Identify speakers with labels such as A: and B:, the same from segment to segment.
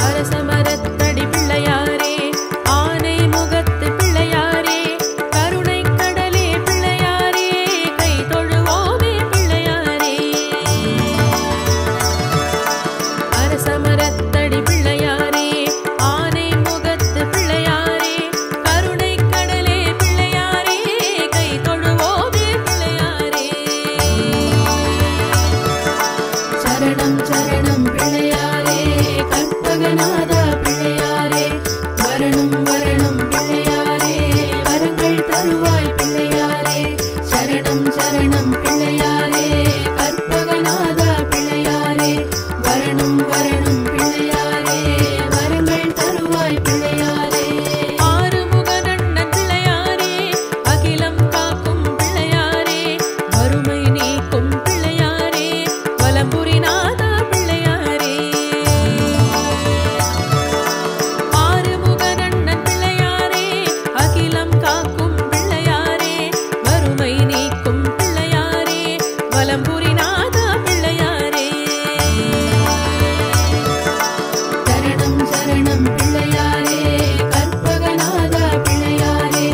A: அரசமரத்தடி பிள்ளையாரே, ஆனை முகத்து பிள்ளையாரே, கருணை கடலே பிள்ளையாரே, கை தொழுவோமே பிள்ளையாரே. அரசமரத்தடி பிள்ளையாரே, ஆனை முகத்து பிள்ளையாரே, கருணை கடலே பிள்ளையாரே, கை தொழுவோமே பிள்ளையாரே. சரணம் சரணம் பிள்ளையாரே, கற்பகநாதா பிள்ளையாரே, வரணும் வரணும் பிள்ளையாரே, வரங்கள் தருவாய் பிள்ளையாரே. சரணம் சரணம் பிள்ளையாரே, கற்பகநாதா பிள்ளையாரே, வரணும் வரணும் பிள்ளையாரே, வரங்கள் தருவாய் பிள்ளையாரே. ஆறுமுகனண்ணன் பிள்ளையாரே, அகிலம் காக்கும் பிள்ளையாரே, வறுமை நீக்கும் பிள்ளையாரே, வலம்புரிநாதா பிள்ளையாரே. ஆறுமுகனண்ணன் பிள்ளையாரே, அகிலம் காக்கும் பிள்ளையாரே, வறுமை நீக்கும் பிள்ளையாரே, வலம்புரிநாதா பிள்ளையாரே. சரணம் சரணம் பிள்ளையாரே, கற்பகநாதா பிள்ளையாரே,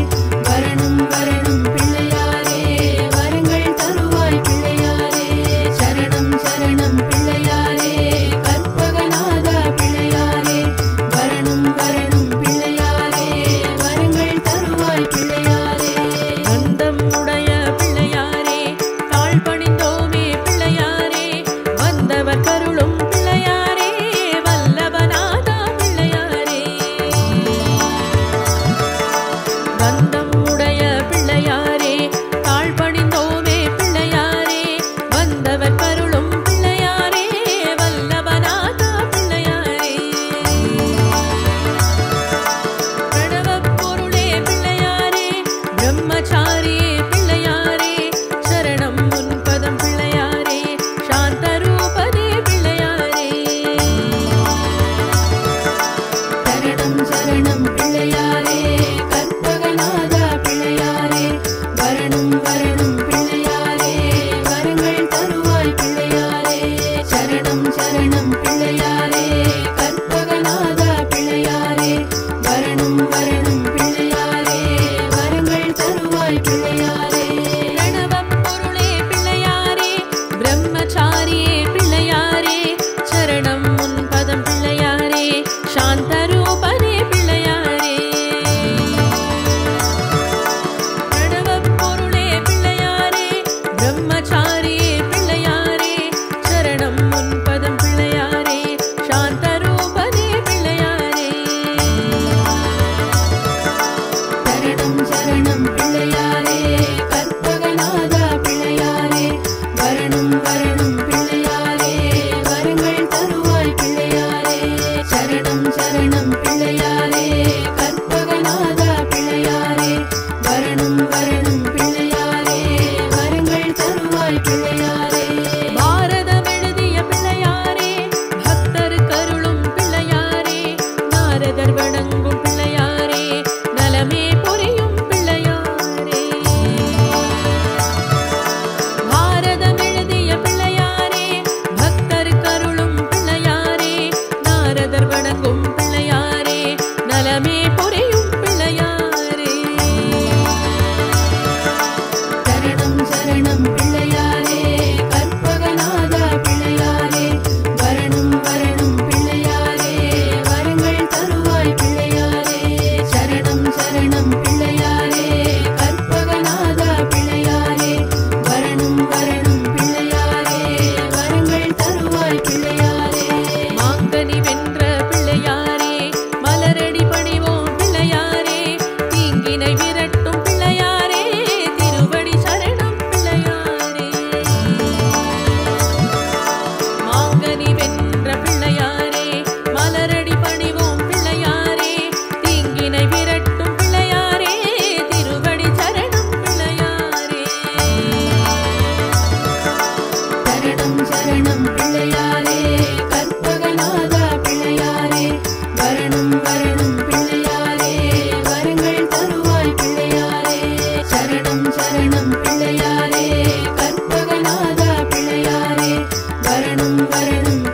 A: வரணும் வரணும் பிள்ளையாரே, வரங்கள் தருவாய் பிள்ளையாரே. சரணம் சரணம் பிள்ளையாரே, கற்பகநாதா பிள்ளையாரே, வரணும் வரணும் பிள்ளையாரே, வரங்கள் தருவாய் பிள்ளையாரே. வந்தம் உடைய பிள்ளையாரே, தாழ் பணிந்தோமே பிள்ளையாரே, வந்தவர் கருளும் பிள்ளையாரே, வல்லவநாதா பிள்ளையாரே. வந்தம் உடைய பிள்ளையாரே, தாழ் பணிந்தோமே பிள்ளையாரே, வந்தவர் கருளும் பிள்ளையாரே, வல்லவநாதா பிள்ளையாரே. பிரணவப் பொருளே பிள்ளையாரே, பிரம்மச்சாரியே பிள்ளையாரே, சரணம் உன் பதம் பிள்ளையாரே, சாந்தரூபனே பிள்ளையாரே. சரணம் சரணம் பிள்ளையாரே, கற்பகநாதா பிள்ளையாரே, வரணும் வரணும் பிள்ளையாரே, வரங்கள் தருவாய் பிள்ளையாரே. சரணம் சரணம் பிள்ளையாரே, கற்பகநாதா பிள்ளையாரே, வரணும் வரணும் பிள்ளையாரே, வரங்கள் தருவாய் பிள்ளையாரே. பிரணவப் பொருளே பிள்ளையாரே, பிரம்மச்சாரியே பிள்ளையாரே, சரணம் உன் பதம் பிள்ளையாரே, சாந்தரூபனே பிள்ளையாரே. பிரணவப் பொருளே பிள்ளையாரே, பிரம்மச்சாரியே பிள்ளையாரே, சரணம் உன் பதம் பிள்ளையாரே, சாந்தரூபனே பிள்ளையாரே. சரணம் சரணம் பிள்ளையாரே, கற்பகநாதா பிள்ளையாரே, வரணும் வரணும் பிள்ளையாரே, வரங்கள் தருவாய் பிள்ளையாரே. சரணம் சரணம் பிள்ளையாரே, கற்பகநாதா பிள்ளையாரே, வரணும் வரணும் பிள்ளையாரே, வரங்கள் தருவாய் பிள்ளையாரே. பாரதம் எழுதிய பிள்ளையாரே, பக்தர் கருளும் பிள்ளையாரே, நாரதர் வணங்கும் பிள்ளையாரே, நலமே புரியும் பிள்ளையாரே. பாரதம் எழுதிய பிள்ளையாரே, பக்தர் கருளும் பிள்ளையாரே, நாரதர் வணங்கும் பிள்ளையாரே, நலமே புரியும் பிள்ளையாரே. சரணம் சரணம் பிள்ளையாரே, கற்பகநாதா பிள்ளையாரே, வரணும் வரணும் பிள்ளையாரே, வரங்கள் தருவாய் பிள்ளையாரே. சரணம் சரணம் பிள்ளையாரே, கற்பகநாதா பிள்ளையாரே, வரணும் வரணும் பிள்ளையாரே, வரங்கள் தருவாய் பிள்ளையாரே. மாங்கனி வென்ற பிள்ளையாரே, மலரடி பணிவோம் பிள்ளையாரே, தீங்கினை விரட்டும் பிள்ளையாரே, திருவடி சரணம் பிள்ளையாரே. மாங்கனி வென்ற பிள்ளையாரே, மலரடி பணிவோம் பிள்ளையாரே, தீங்கினை விரட்டும் பிள்ளையாரே, திருவடி சரணம் பிள்ளையாரே. சரணம் சரணம் பிள்ளையாரே, கற்பகநாதா பிள்ளையாரே, வரணும் வரணும் பிள்ளையாரே, வரங்கள் தருவாய் பிள்ளையாரே. சரணம் சரணம் பிள்ளையாரே, கற்பகநாதா பிள்ளையாரே, வரணும் வரணும்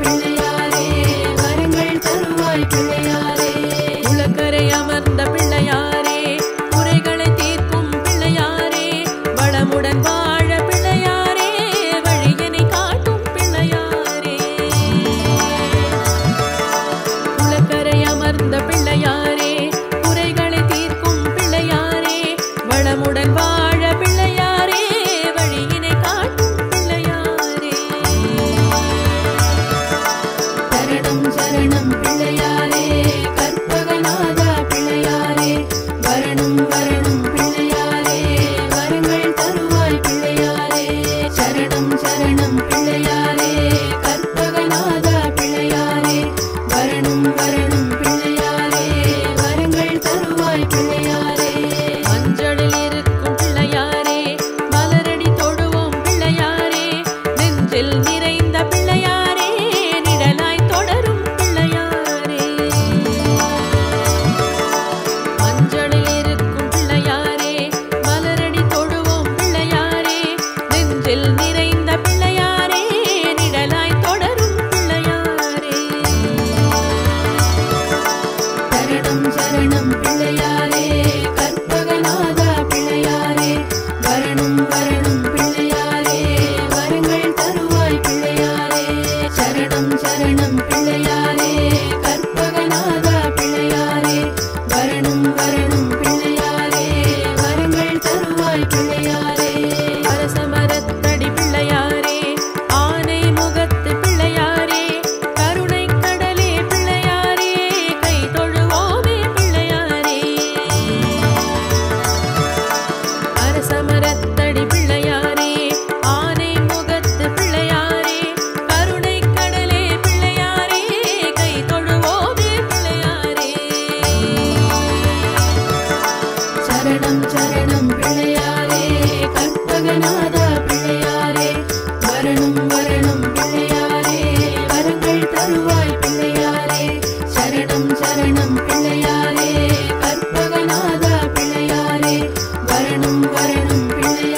A: வரணும் வரணும் பிள்ளையாரே வரங்கள் தருவாய் பிள்ளையாரே சரணம் சரணம் பிள்ளையாரே கற்பகநாதா பிள்ளையாரே வரணும் வரணும் பிள்ளையாரே வரங்கள் தருவாய் பிள்ளையாரே அரசமரத்தடி பிள்ளையாரே ஆனை முகத்து பிள்ளையாரே கருணை கடலே பிள்ளையாரே கை தொழுவோமே பிள்ளையாரே அரசமரத்தடி பிள்ளையாரே ஆனை முகத்து பிள்ளையாரே கருணை கடலே பிள்ளையாரே கை தொழுவோமே பிள்ளையாரே சரணம் சரணம் பிள்ளையாரே கற்பகநாதா பிள்ளையாரே வரணும் வரணும் பிள்ளையாரே வரங்கள் தருவாய் பிள்ளையாரே சரணம் சரணம் பிள்ளையாரே கற்பகநாதா பிள்ளையாரே வரணும் வரணும் பிள்ளையாரே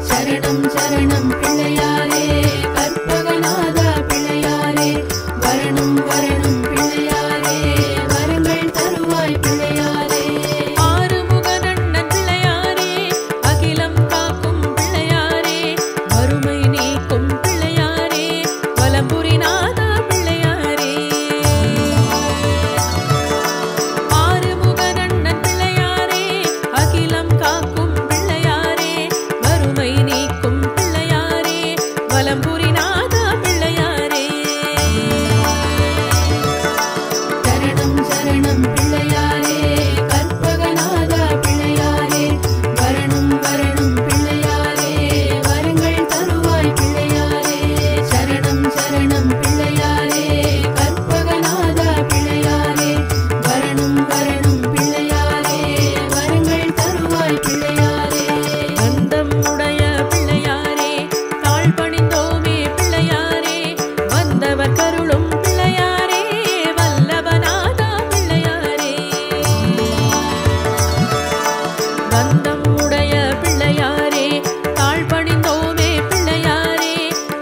A: சரணம் சரணம் பிள்ளையாரே கற்பகநாதா பிள்ளையாரே வரணும் வரணும் பிள்ளையாரே வரங்கள் தருவாய் பிள்ளையாரே
B: ஆறுமுகனண்ணன் பிள்ளையாரே அகிலம் காக்கும் பிள்ளையாரே வறுமை நீக்கும் பிள்ளையாரே வலம்புரிநாதா பிள்ளையாரே ஆறுமுகனண்ணன் பிள்ளையாரே அகிலம் காக்கும் பிள்ளையாரே வறுமை நீக்கும் பிள்ளையாரே வலம்புரிநாதா பிள்ளையாரே
A: சரணம் சரணம் பிள்ளையாரே கற்பகநாதா பிள்ளையாரே வரணும் வரணும் பிள்ளையாரே வரங்கள் தருவாய் பிள்ளையாரே சரணம் சரணம் பிள்ளையாரே கற்பகநாதா பிள்ளையாரே வரணும் வரணும் பிள்ளையாரே வரங்கள் தருவாய் பிள்ளையாரே
B: வந்தம் உடைய பிள்ளையாரே தாழ் பணிந்தோமே பிள்ளையாரே வந்தவர் கருளும் பிள்ளையாரே வல்லபநாதா பிள்ளையாரே வந்தம் உடைய பிள்ளையாரே தாழ் பணிந்தோமே பிள்ளையாரே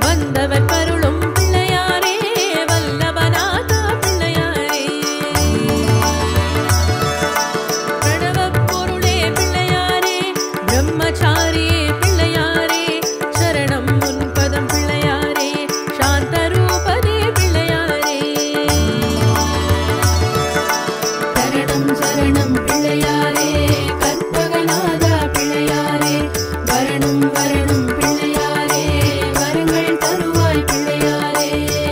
B: வந்தவர் கருளும் பிள்ளையாரே வல்லபநாதா பிள்ளையாரே பிரணவப் பொருளே பிள்ளையாரே பிரம்மச்சாரியே பிள்ளையாரே சரணம் முன்பதம் பிள்ளையாரே சாந்தரூபனே பிள்ளையாரே
A: சரணம் சரணம் பிள்ளையாரே கற்பகநாதா பிள்ளையாரே வரணும் வரணும் பிள்ளையாரே வரங்கள் தருவாய் பிள்ளையாரே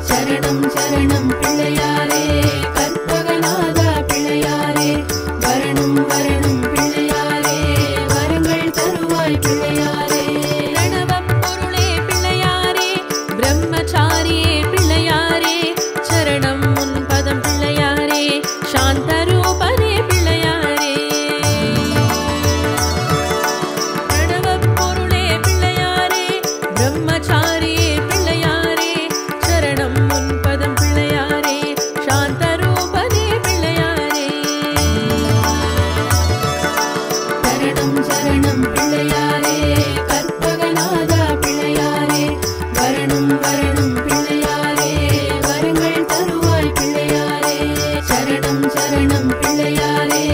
A: சரணம் சரணம் பிள்ளையாரே கற்பகநாதா பிள்ளையாரே வரணும் வரணும் பிள்ளையாரே வரங்கள் தருவாய் பிள்ளையாரே
B: பிரணவப் பொருளே பிள்ளையாரே பிரம்மச்சாரியே பிள்ளையாரே சரணம் முன்பதம் பிள்ளையாரே சாந்தரூபனே பிள்ளையாரே பிரணவப் பொருளே பிள்ளையாரே பிரம்மச்சாரியே பிள்ளையாரே சரணம் முன்பதம் பிள்ளையாரே சாந்தரூபனே பிள்ளையாரே
A: சரணம் சரணம் பிள்ளையாரே கற்பகநாதா பிள்ளையாரே வரணும் வரணும் பிள்ளையாரே வரங்கள் தருவாய் பிள்ளையாரே சரணம் சரணம் பிள்ளையாரே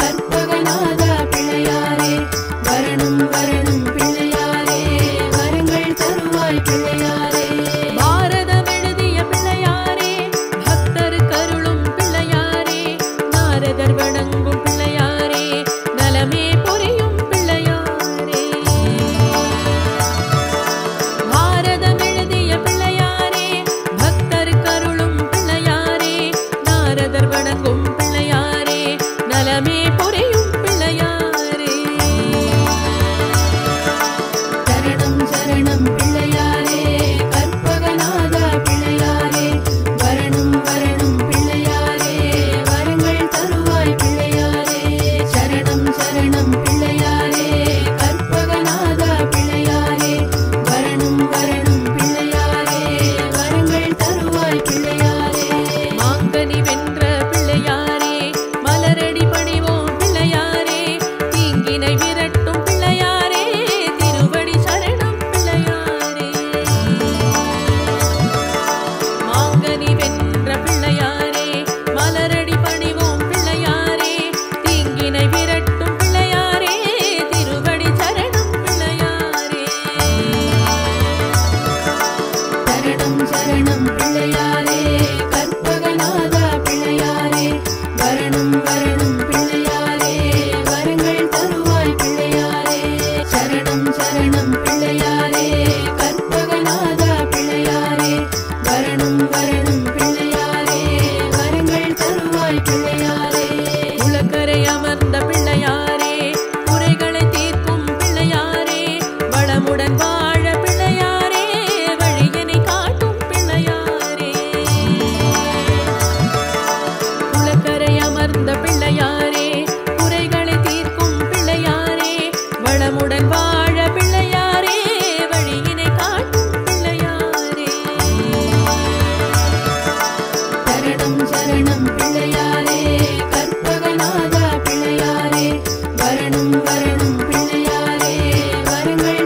A: கற்பகநாதா பிள்ளையாரே வரணும் வரணும் பிள்ளையாரே வரங்கள் தருவாய் பிள்ளையாரே
B: பாரதம் எழுதிய பிள்ளையாரே பக்தர் கருளும் பிள்ளையாரே நாரதர் வணங்கும் பிள்ளையாரே நலமே புரியும் பிள்ளையாரே பாரதம் எழுதிய பிள்ளையாரே பக்தர் கருளும் பிள்ளையாரே நாரதர் வணங்கும் பிள்ளையாரே நலமே புரியும் பிள்ளையாரே
A: சரணம் சரணம் பிள்ளையாரே கற்பகநாதா பிள்ளையாரே வரணும் வரணும் பிள்ளையாரே வரங்கள் தருவாய் பிள்ளையாரே சரணம் சரணம் பிள்ளையாரே கற்பகநாதா பிள்ளையாரே வரணும் வரணும் பிள்ளையாரே வரங்கள் தருவாய் பிள்ளையாரே
B: மாங்கனி வென்ற பிள்ளையாரே மலரடி பணிவோம் பிள்ளையாரே தீங்கினை விரட்டும் பிள்ளையாரே திருவடி சரணம் பிள்ளையாரே மாங்கனி வென்ற பிள்ளையாரே மலரடி பணிவோம் பிள்ளையாரே தீங்கினை விரட்டும் பிள்ளையாரே திருவடி சரணம் பிள்ளையாரே
A: சரணம் சரணம் பிள்ளையாரே கற்பகநாதா பிள்ளையாரே வரணும் வரணும் பிள்ளையாரே வரங்கள் தருவாய் பிள்ளையாரே சரணம் சரணம் பிள்ளையாரே கற்பகநாதா பிள்ளையாரே வரணும் வரணும் பிள்ளையாரே வரங்கள் தருவாய் பிள்ளையாரே
B: உலக்கரை அமர்ந்த பிள்ளையாரே குறைகளை தீர்க்கும் பிள்ளையாரே வளமுடன் வாழ பிள்ளையாரே வழியினை காட்டும் பிள்ளையாரே உலக்கரை அமர்ந்த பிள்ளையாரே குறைகளை தீர்க்கும் பிள்ளையாரே வளமுடன் வாழ பிள்ளையாரே வழியினை காட்டும் பிள்ளையாரே
A: சரணம் சரணம் பிள்ளையாரே கற்பகநாதா பிள்ளையாரே வரணும் வரணும் பிள்ளையாரே வரங்கள்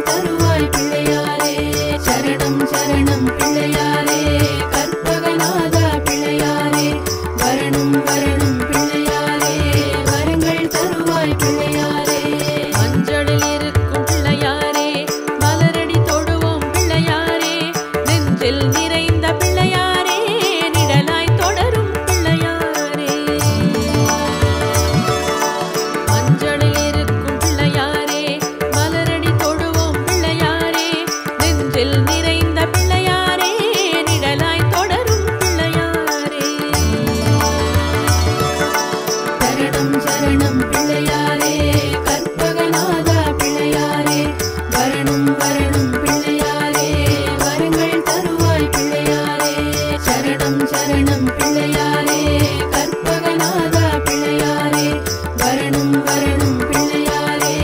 A: வரணும் பிள்ளையாரே வரங்கள் தருவாய் பிள்ளையாரே சரணம் சரணம் பிள்ளையாரே கற்பகநாதா பிள்ளையாரே வரணும் வரணும் பிள்ளையாரே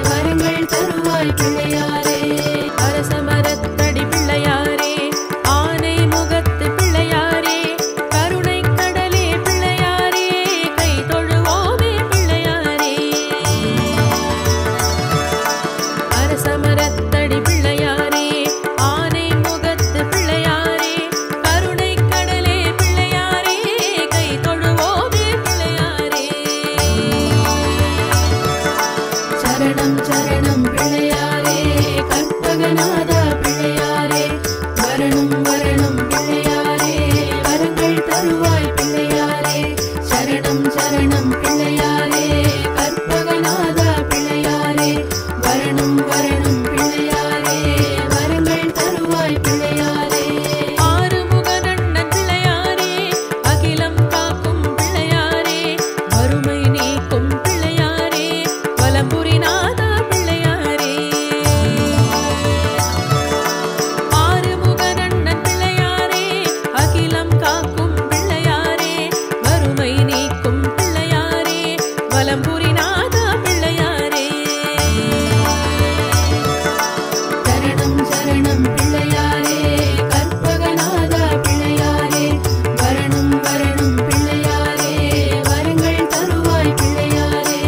A: வரங்கள் தருவாய் பிள்ளையாரே
B: அரசமரத்தடி பிள்ளையாரே ஆனை முகத்து பிள்ளையாரே கருணை கடலே பிள்ளையாரே கை தொழுவோமே பிள்ளையாரே அரசமரத்தடி பிள்ளையாரே ஆனை முகத்து பிள்ளையாரே கருணை கடலே பிள்ளையாரே கை தொழுவோமே பிள்ளையாரே
A: சரணம் சரணம் பிள்ளையாரே கற்பகநாதா பிள்ளையாரே வரணும் வரணும் பிள்ளையாரே வரங்கள் தருவாய் பிள்ளையாரே சரணம் சரணம் பிள்ளையாரே கற்பகநாதா பிள்ளையாரே வரணும் வரணும் பிள்ளையாரே வரங்கள் தருவாய் பிள்ளையாரே
B: ஆறுமுகனண்ணன் பிள்ளையாரே அகிலம் காக்கும் பிள்ளையாரே வறுமை நீக்கும் பிள்ளையாரே வலம்புரிநாதா பிள்ளையாரே ஆறுமுகனண்ணன் பிள்ளையாரே அகிலம் காக்கும் பிள்ளையாரே வறுமை நீக்கும் பிள்ளையாரே வலம்புரிநாதா பிள்ளையாரே
A: சரணம் சரணம் பிள்ளையாரே கற்பகநாதா பிள்ளையாரே வரணும் வரணும் பிள்ளையாரே வரங்கள் தருவாய் பிள்ளையாரே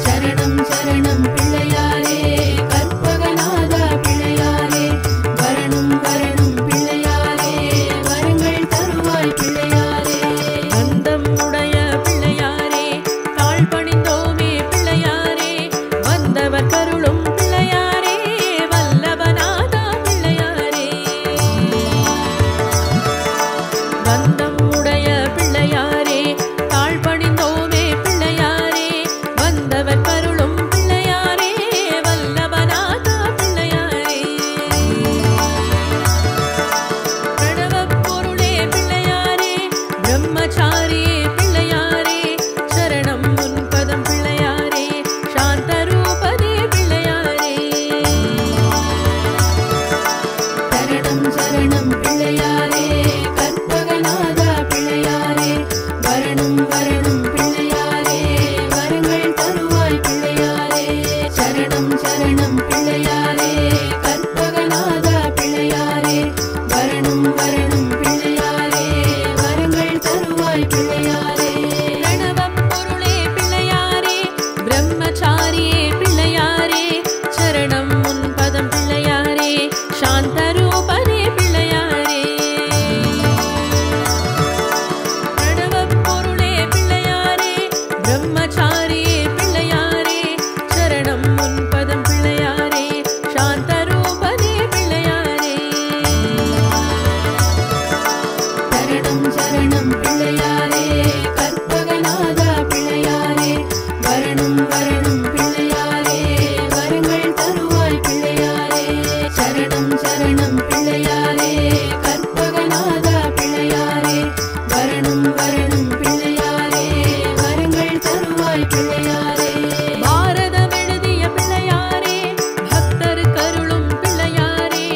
A: சரணம் சரணம் பிள்ளையாரே கற்பகநாதா பிள்ளையாரே வரணும் வரணும் பிள்ளையாரே வரங்கள் தருவாய் பிள்ளையாரே
B: வந்தம் உடைய பிள்ளையாரே தாழ் பணிந்தோமே பிள்ளையாரே வந்தவர் கருளும் பிள்ளையாரே வல்லபநாதா பிள்ளையாரே வந்தம் உடைய பிள்ளையாரே தாழ் பணிந்தோமே பிள்ளையாரே வந்தவர் கருளும் பிள்ளையாரே வல்லபநாதா பிள்ளையாரே பிரணவப் பொருளே பிள்ளையாரே பிரம்மச்சாரியே பிள்ளையாரே சரணம் முன்பதம் பிள்ளையாரே சாந்த ரூபதே பிள்ளையாரே
A: சரணம் சரணம் பிள்ளையாரே கற்பகநாதா பிள்ளையாரே வரணும் வரணும் பிள்ளையாரே வரங்கள் தருவாய் பிள்ளையாரே சரணம் சரணம் பிள்ளையாரே கற்பகநாதா பிள்ளையாரே வரணும் வரணும் பிள்ளையாரே வரங்கள் தருவாய் பிள்ளையாரே
B: பிரணவப் பொருளே பிள்ளையாரே பிரம்மச்சாரியே பிள்ளையாரே சரணம் முன்பதம் பிள்ளையாரே சாந்த ரூபதே பிள்ளையாரே பிரணவப் பொருளே பிள்ளையாரே பிரம்மச்சாரியே பிள்ளையாரே சரணம் முன்பதம் பிள்ளையாரே சாந்த ரூபதே பிள்ளையாரே
A: சரணம் சரணம் பிள்ளையாரே கற்பகநாதா பிள்ளையாரே வரணும் வரணும் பிள்ளையாரே வரங்கள் தருவாய் பிள்ளையாரே சரணம் சரணம் பிள்ளையாரே கற்பகநாதா பிள்ளையாரே வரணும் வரணும் பிள்ளையாரே வரங்கள் தருவாய் பிள்ளையாரே
B: பாரதம் எழுதிய பிள்ளையாரே பக்தர் கருளும் பிள்ளையாரே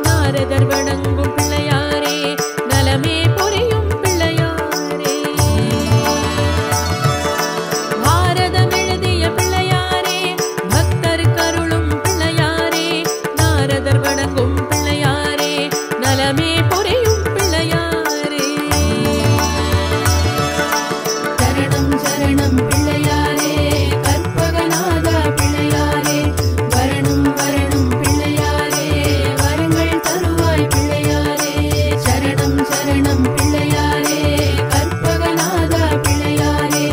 B: நாரதர் வணங்கும் பிள்ளையாரே நலமே புரியும் பிள்ளையாரே பாரதம் எழுதிய பிள்ளையாரே பக்தர் கருளும் பிள்ளையாரே நாரதர் வணங்கும் பிள்ளையாரே நலமே புரியும் பிள்ளையாரே
A: சரணம் சரணம் பிள்ளையாரே கற்பகநாதா பிள்ளையாரே வரணும் வரணும் பிள்ளையாரே வரங்கள் தருவாய் பிள்ளையாரே சரணம் சரணம் பிள்ளையாரே கற்பகநாதா பிள்ளையாரே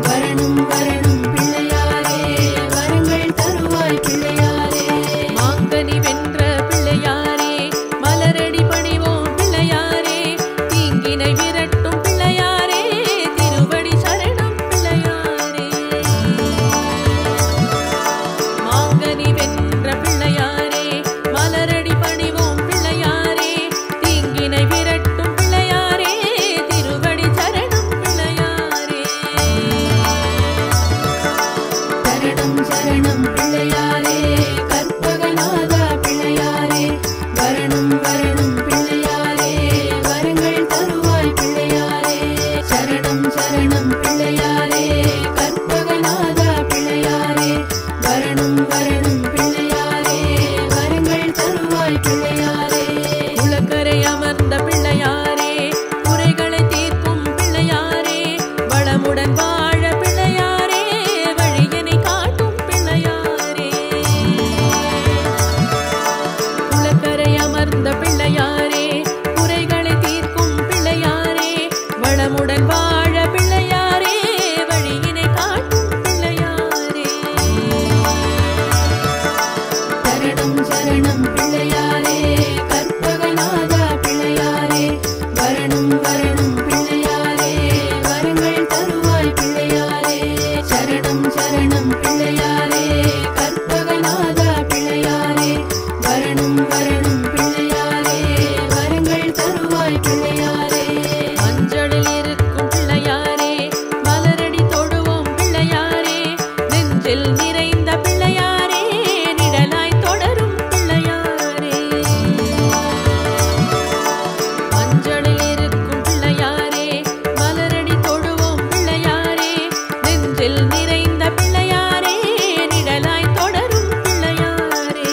A: வரணும் வரணும் பிள்ளையாரே வரங்கள் தருவாய் பிள்ளையாரே
B: மாங்கனி வென்ற பிள்ளையாரே
A: பிள்ளையாரே
B: குளக்கரை அமர்ந்த பிள்ளையாரே குறைகளை தீர்க்கும் பிள்ளையாரே வளமுடன் வாழ பிள்ளையாரே வழியினை காட்டும் பிள்ளையாரே குளக்கரை அமர்ந்த பிள்ளையாரே குறைகளை தீர்க்கும் பிள்ளையாரே வளமுடன் வாழ பிள்ளையாரே வழியினை காட்டும் பிள்ளையாரே
A: சரணம் சரணம் பிள்ளையாரே கற்பகநாதா பிள்ளையாரே வரணும் வரணும் பிள்ளையாரே வரங்கள் தருவாய் பிள்ளையாரே சரணம் சரணம் பிள்ளையாரே கற்பகநாதா பிள்ளையாரே வரணும் வரணும் பிள்ளையாரே வரங்கள் தருவாய் பிள்ளையாரே
B: மஞ்சளில் இருக்கும் பிள்ளையாரே மலரடி தொடுவோம் பிள்ளையாரே நெஞ்சில் நிறைந்த பிள்ளையாரே நிழலாய் தொடரும் பிள்ளையாரே மஞ்சளில் இருக்கும் பிள்ளையாரே மலரடி தொடுவோம் பிள்ளையாரே நெஞ்சில் நிறைந்த பிள்ளையாரே நிழலாய் தொடரும் பிள்ளையாரே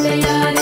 A: பிள்ளையாரே